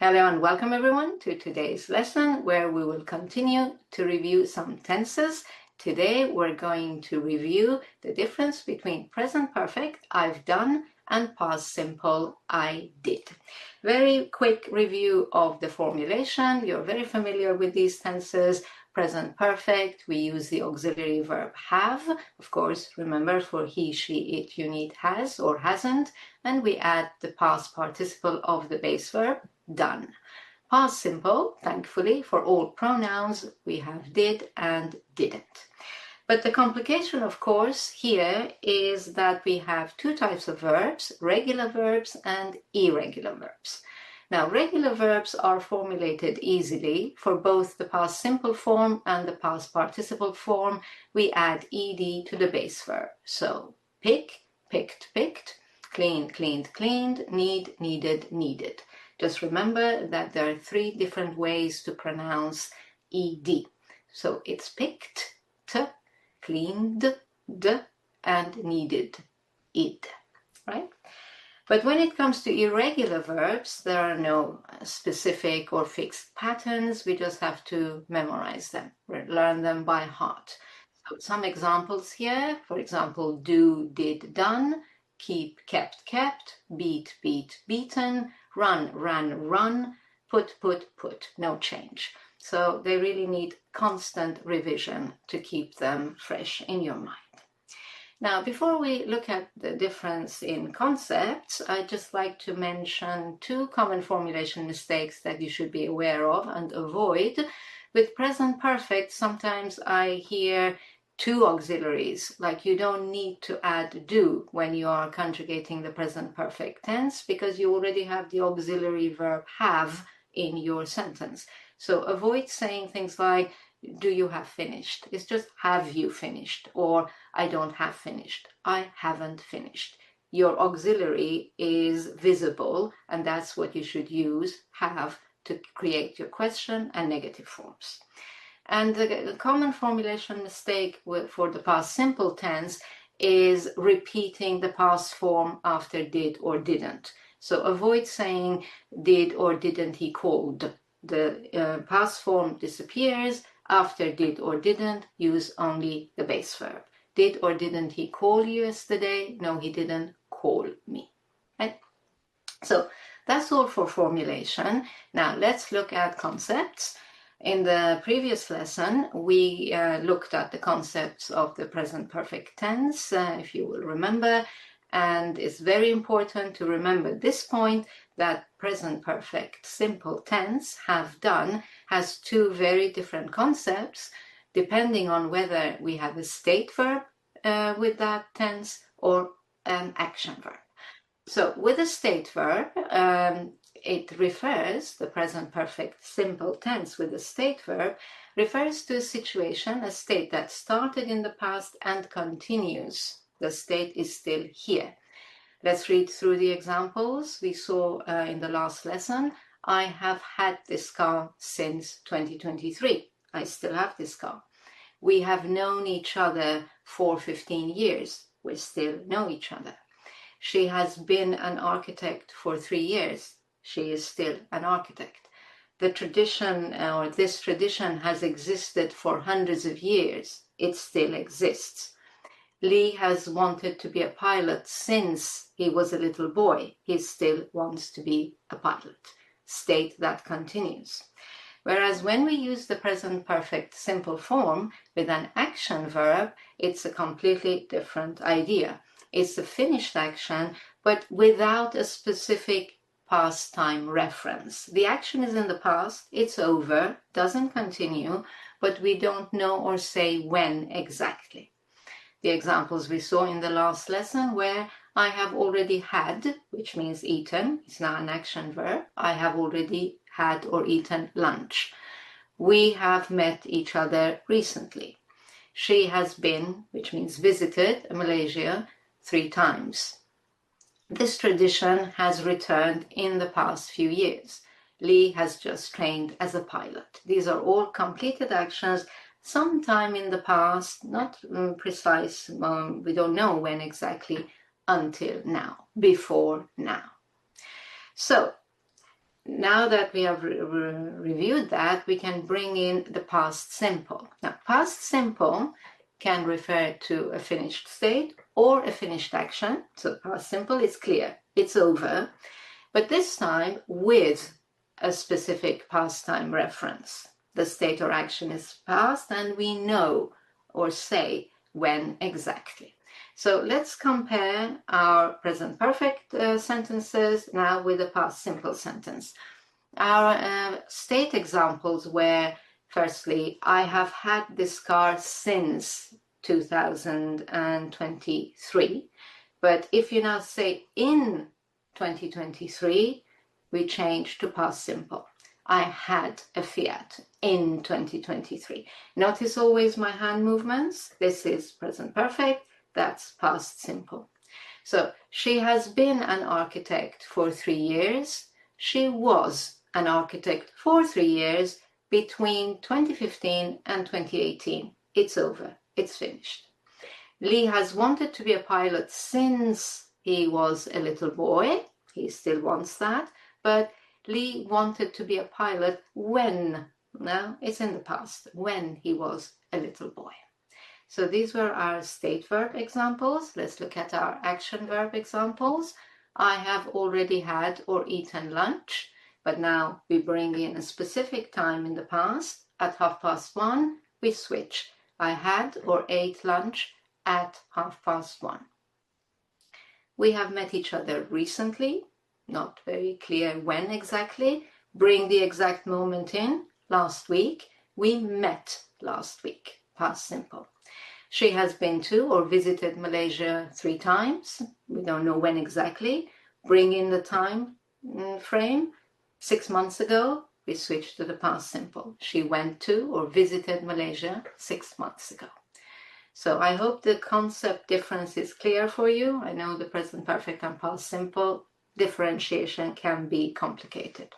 Hello and welcome everyone to today's lesson where we will continue to review some tenses. Today we're going to review the difference between present perfect, I've done, and past simple, I did. Very quick review of the formulation. You're very familiar with these tenses. Present perfect, we use the auxiliary verb have. Of course, remember for he, she, it, you need has or hasn't. And we add the past participle of the base verb, done. Past simple, thankfully, for all pronouns, we have did and didn't. But the complication, of course, here is that we have two types of verbs, regular verbs and irregular verbs. Now, regular verbs are formulated easily. For both the past simple form and the past participle form, we add ed to the base verb. So, pick, picked, picked, clean, cleaned, cleaned, need, needed, needed. Just remember that there are three different ways to pronounce ed. So it's picked, t, cleaned, d, and needed, id, right? But when it comes to irregular verbs, there are no specific or fixed patterns. We just have to memorize them, learn them by heart. So some examples here, for example, do, did, done, keep, kept, kept, beat, beat, beaten, run, ran, run, put, put, put, no change. So they really need constant revision to keep them fresh in your mind. Now, before we look at the difference in concepts, I'd just like to mention two common formulation mistakes that you should be aware of and avoid. With present perfect, sometimes I hear two auxiliaries, like you don't need to add do when you are conjugating the present perfect tense because you already have the auxiliary verb have in your sentence. So avoid saying things like, do you have finished? It's just have you finished, or I don't have finished. I haven't finished. Your auxiliary is visible, and that's what you should use, have, to create your question and negative forms. And the common formulation mistake for the past simple tense is repeating the past form after did or didn't. So avoid saying did or didn't he called. The past form disappears. After did or didn't, use only the base verb. Did or didn't he call you yesterday? No, he didn't call me. Right? So that's all for formulation. Now let's look at concepts. In the previous lesson, we looked at the concepts of the present perfect tense, if you will remember, and it's very important to remember this point that present perfect simple tense, have done, has two very different concepts depending on whether we have a state verb with that tense or an action verb. So with a state verb, it refers, the present perfect simple tense with a state verb, refers to a situation, a state that started in the past and continues. The state is still here. Let's read through the examples we saw in the last lesson. I have had this car since 2023. I still have this car. We have known each other for 15 years. We still know each other. She has been an architect for 3 years. She is still an architect. The tradition, or this tradition, has existed for hundreds of years. It still exists. Lee has wanted to be a pilot since he was a little boy. He still wants to be a pilot. State that continues. Whereas when we use the present perfect simple form with an action verb, it's a completely different idea. It's a finished action, but without a specific past time reference. The action is in the past, it's over, doesn't continue, but we don't know or say when exactly. The examples we saw in the last lesson were I have already had, which means eaten, it's now an action verb. I have already had or eaten lunch. We have met each other recently. She has been, which means visited, Malaysia 3 times. This tradition has returned in the past few years. Lee has just trained as a pilot. These are all completed actions sometime in the past, not precise, we don't know when exactly, until now, before now. So now that we have reviewed that, we can bring in the past simple. Now, past simple can refer to a finished state or a finished action. So past simple is clear, it's over. But this time with a specific past time reference. The state or action is past and we know or say when exactly. So let's compare our present perfect sentences now with the past simple sentence. Our state examples were, firstly, I have had this car since 2023. But if you now say in 2023, we change to past simple. I had a Fiat in 2023. Notice always my hand movements. This is present perfect. That's past simple. So she has been an architect for 3 years. She was an architect for 3 years between 2015 and 2018. It's over. It's finished. Lee has wanted to be a pilot since he was a little boy. He still wants that. But Lee wanted to be a pilot when, now it's in the past, when he was a little boy. So these were our state verb examples. Let's look at our action verb examples. I have already had or eaten lunch, but now we bring in a specific time in the past. At 1:30, we switch. I had or ate lunch at 1:30. We have met each other recently, not very clear when exactly. Bring the exact moment in, last week. We met last week, past simple. She has been to or visited Malaysia 3 times. We don't know when exactly. Bring in the time frame. 6 months ago, we switch to the past simple. She went to or visited Malaysia 6 months ago. So I hope the concept difference is clear for you. I know the present perfect and past simple differentiation can be complicated.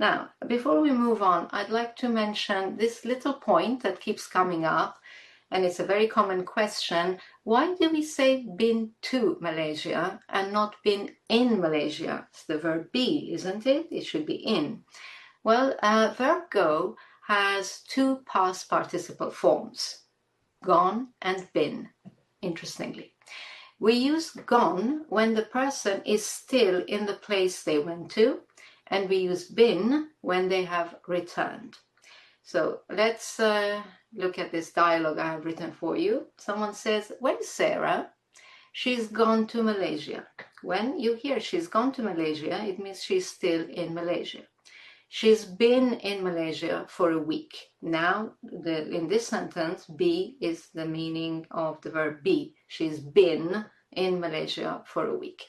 Now, before we move on, I'd like to mention this little point that keeps coming up, and it's a very common question. Why do we say been to Malaysia and not been in Malaysia? It's the verb be, isn't it? It should be in. Well, verb go has 2 past participle forms, gone and been, interestingly. We use gone when the person is still in the place they went to, and we use been when they have returned. So let's look at this dialogue I have written for you. Someone says, where's Sarah? She's gone to Malaysia. When you hear she's gone to Malaysia, it means she's still in Malaysia. She's been in Malaysia for a week. Now, in this sentence, be is the meaning of the verb be. She's been in Malaysia for a week.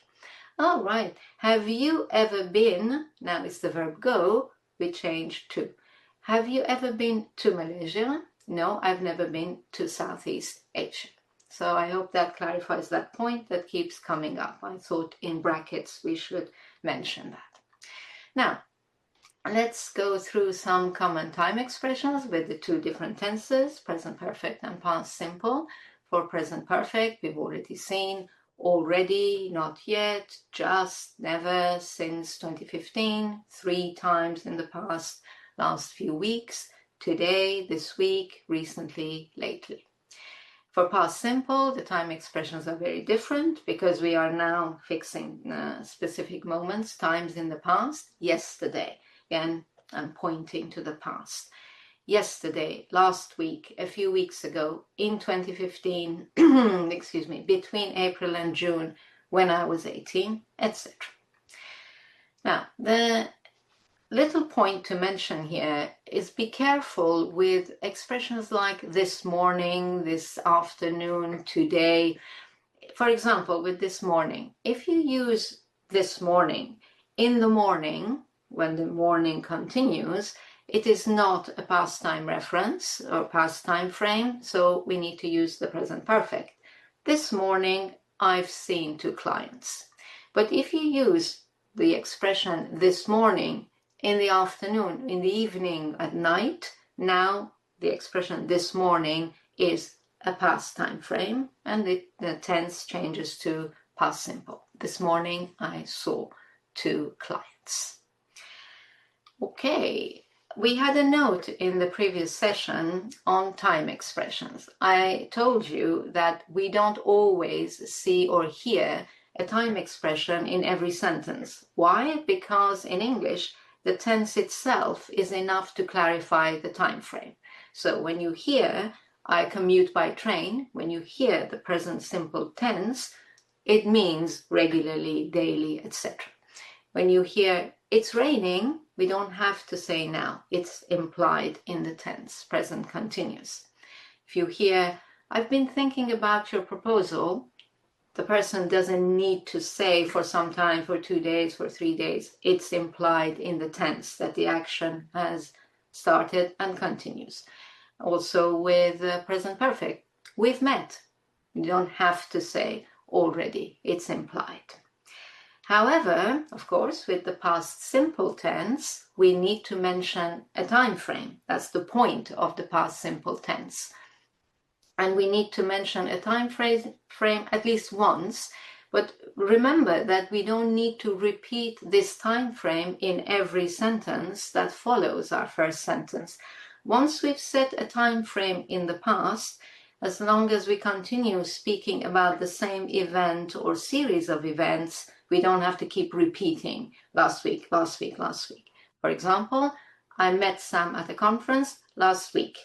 All right. Have you ever been? Now it's the verb go. We change to. Have you ever been to Malaysia? No, I've never been to Southeast Asia. So I hope that clarifies that point that keeps coming up. I thought in brackets we should mention that. Now, let's go through some common time expressions with the 2 different tenses, present perfect and past simple. For present perfect, we've already seen already, not yet, just, never, since 2015, 3 times in the past, last few weeks, today, this week, recently, lately. For past simple, the time expressions are very different because we are now fixing specific moments, times in the past, yesterday. Again, I'm pointing to the past. Yesterday, last week, a few weeks ago, in 2015, excuse me, between April and June, when I was 18, etc. Now, the little point to mention here is be careful with expressions like this morning, this afternoon, today. For example, with this morning, if you use this morning, in the morning, when the morning continues, it is not a past time reference or past time frame, so we need to use the present perfect. This morning, I've seen 2 clients. But if you use the expression this morning, in the afternoon, in the evening, at night, now the expression this morning is a past time frame, and the tense changes to past simple. This morning, I saw 2 clients. Okay, we had a note in the previous session on time expressions. I told you that we don't always see or hear a time expression in every sentence. Why? Because in English, the tense itself is enough to clarify the time frame. So when you hear I commute by train, when you hear the present simple tense, it means regularly, daily, etc. When you hear it's raining, we don't have to say now. It's implied in the tense, present continuous. If you hear I've been thinking about your proposal, the person doesn't need to say for some time, for 2 days, for 3 days. It's implied in the tense that the action has started and continues. Also with present perfect, we've met. You don't have to say already, it's implied. However, of course, with the past simple tense, we need to mention a time frame. That's the point of the past simple tense. And we need to mention a time frame at least once. But remember that we don't need to repeat this time frame in every sentence that follows our first sentence. Once we've set a time frame in the past, as long as we continue speaking about the same event or series of events, we don't have to keep repeating last week, last week, last week. For example, I met Sam at a conference last week.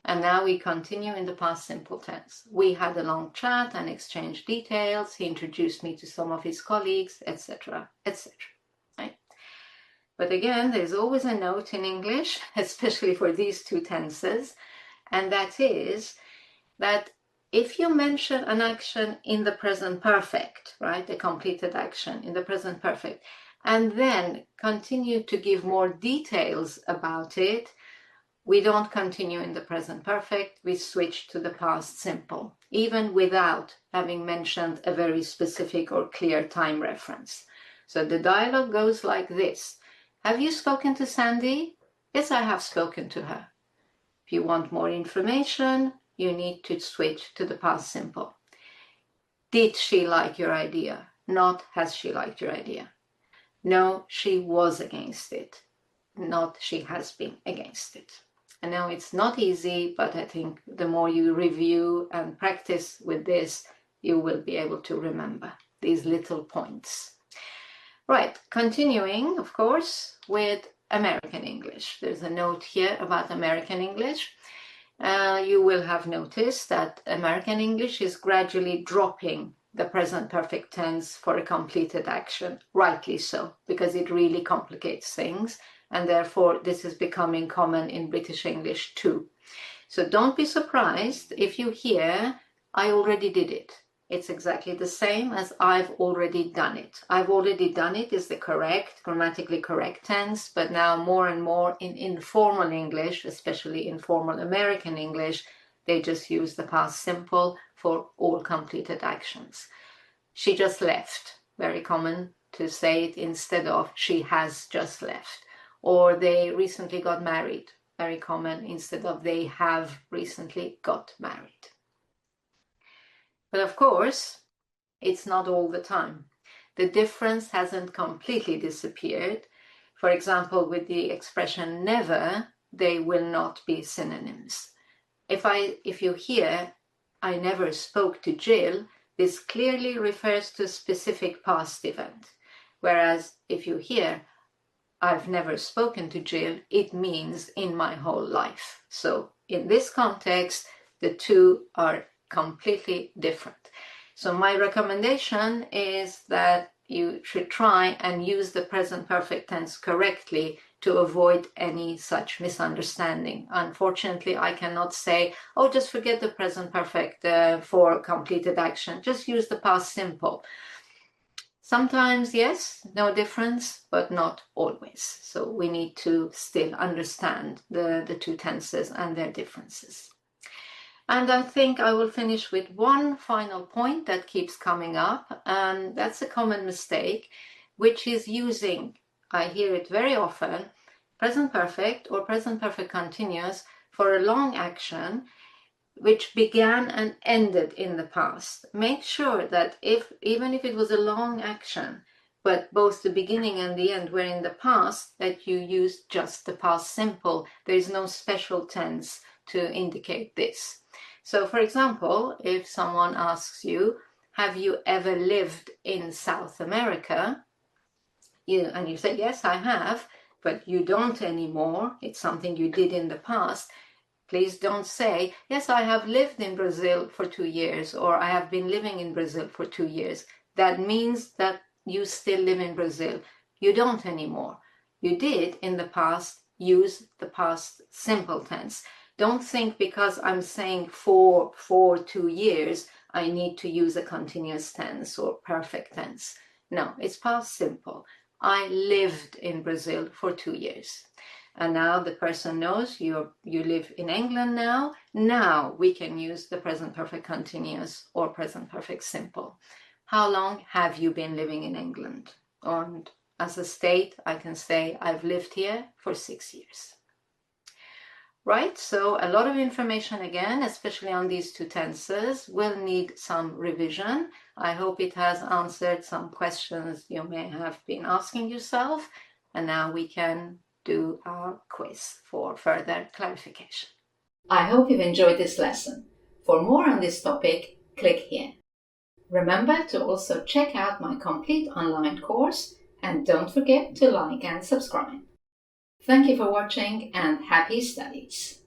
And now we continue in the past simple tense. We had a long chat and exchanged details. He introduced me to some of his colleagues, etc., etc. Right? But again, there's always a note in English, especially for these two tenses, and that is that if you mention an action in the present perfect, right, a completed action in the present perfect, and then continue to give more details about it, we don't continue in the present perfect, we switch to the past simple, even without having mentioned a very specific or clear time reference. So the dialogue goes like this. Have you spoken to Sandy? Yes, I have spoken to her. If you want more information, you need to switch to the past simple. Did she like your idea? Not has she liked your idea. No, she was against it. Not she has been against it. I know it's not easy, but I think the more you review and practice with this, you will be able to remember these little points. Right, continuing, of course, with American English. There's a note here about American English. You will have noticed that American English is gradually dropping the present perfect tense for a completed action, rightly so, because it really complicates things, and therefore this is becoming common in British English too. So don't be surprised if you hear, I already did it. It's exactly the same as I've already done it. I've already done it is the correct, grammatically correct tense, but now more and more in informal English, especially informal American English, they just use the past simple for all completed actions. She just left, very common to say it instead of she has just left. Or they recently got married, very common instead of they have recently got married. But of course, it's not all the time. The difference hasn't completely disappeared. For example, with the expression never, they will not be synonyms. If you hear, I never spoke to Jill, this clearly refers to a specific past event. Whereas if you hear, I've never spoken to Jill, it means in my whole life. So in this context, the two are completely different. So my recommendation is that you should try and use the present perfect tense correctly to avoid any such misunderstanding. Unfortunately, I cannot say, oh, just forget the present perfect for completed action. Just use the past simple. Sometimes, yes, no difference, but not always. So we need to still understand the two tenses and their differences. And I think I will finish with one final point that keeps coming up, and that's a common mistake, which is using, I hear it very often, present perfect or present perfect continuous for a long action which began and ended in the past. Make sure that even if it was a long action, but both the beginning and the end were in the past, that you use just the past simple. There is no special tense to indicate this. So for example, if someone asks you, have you ever lived in South America? And you say, yes, I have, but you don't anymore. It's something you did in the past. Please don't say, yes, I have lived in Brazil for 2 years, or I have been living in Brazil for 2 years. That means that you still live in Brazil. You don't anymore. You did in the past use the past simple tense. Don't think because I'm saying for 2 years, I need to use a continuous tense or perfect tense. No, it's past simple. I lived in Brazil for 2 years. And now the person knows you live in England now. Now we can use the present perfect continuous or present perfect simple. How long have you been living in England? And as a state, I can say I've lived here for 6 years. Right, so a lot of information again, especially on these two tenses, will need some revision. I hope it has answered some questions you may have been asking yourself. And now we can do our quiz for further clarification. I hope you've enjoyed this lesson. For more on this topic, click here. Remember to also check out my complete online course, and don't forget to like and subscribe. Thank you for watching and happy studies!